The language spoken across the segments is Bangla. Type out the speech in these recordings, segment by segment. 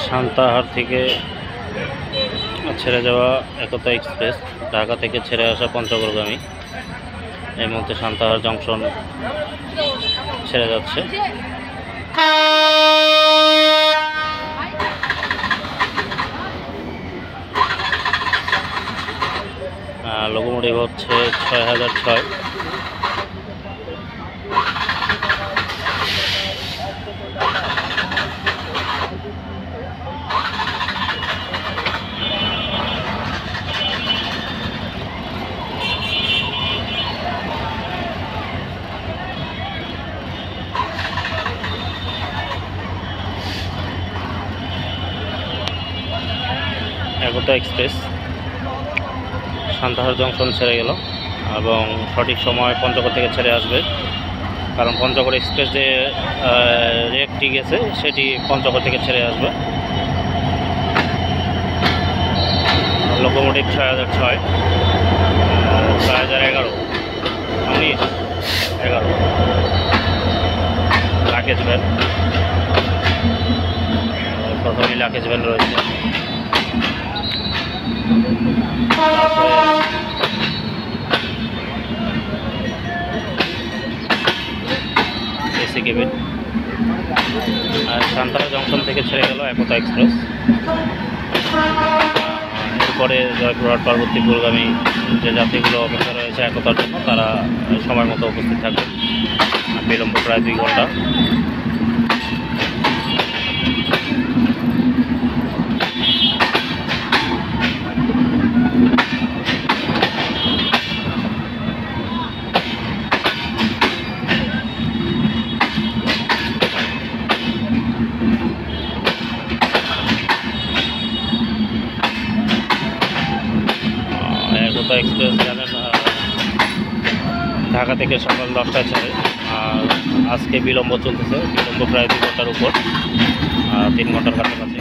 সান্তাহার থেকে ছেড়ে যাওয়া একতা এক্সপ্রেস ঢাকা থেকে ছেড়ে আসা পঞ্চগড়গামী এই মুহূর্তে সান্তাহার জংশন ছেড়ে যাচ্ছে। লোকোমোটিভ হচ্ছে 6006। একতা এক্সপ্রেস সান্তাহার জংশন ছেড়ে গেল এবং সঠিক সময় পঞ্চগড় থেকে ছেড়ে আসবে, কারণ পঞ্চগড় এক্সপ্রেস যে রেটটি গেছে সেটি পঞ্চগড় থেকে ছেড়ে আসবে। Locomotive 6006, 6011, 19, 11 luggage van. প্রথমেই লাকেজ ভ্যান রয়েছে, এসি কেবিন। আর সান্তাহার জংশন থেকে ছেড়ে গেল একতা এক্সপ্রেস। এরপরে জয়পুরহাট পার্বতীপুরগামী যে যাত্রীগুলো অপেক্ষা রয়েছে একতার জন্য তারা সময় মতো উপস্থিত থাকবে। বিলম্ব প্রায় 2 ঘন্টা। একতা এক্সপ্রেস জানেন ঢাকা থেকে সকাল 10টায় ছাড়ে, আর আজকে বিলম্ব চলতেছে, বিলম্ব প্রায় 2 ঘন্টার উপর, 3 ঘন্টার কাছাকাছি।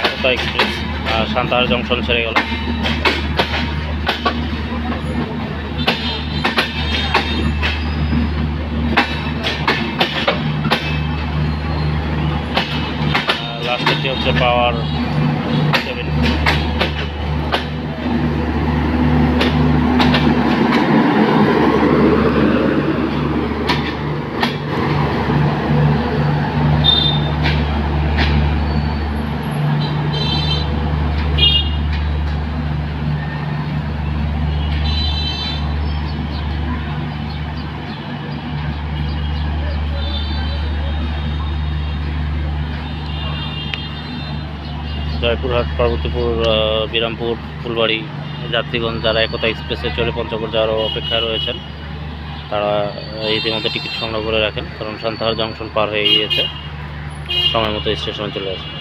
একতা এক্সপ্রেস সান্তাহার জংশন ছেড়ে গেল। লাস্টেরটি হচ্ছে পাওয়ার 7। জয়পুরহাট পার্বতীপুর বিরামপুর ফুলবাড়ি যাত্রীগণ যারা একতা এক্সপ্রেসে চলে পঞ্চগড় যাওয়ার অপেক্ষায় রয়েছেন তারা ইতিমধ্যে টিকিট সংগ্রহ করে রাখেন, কারণ সান্তাহার জংশন পার হয়ে গিয়েছে, সময় মতো স্টেশনে চলে আসে।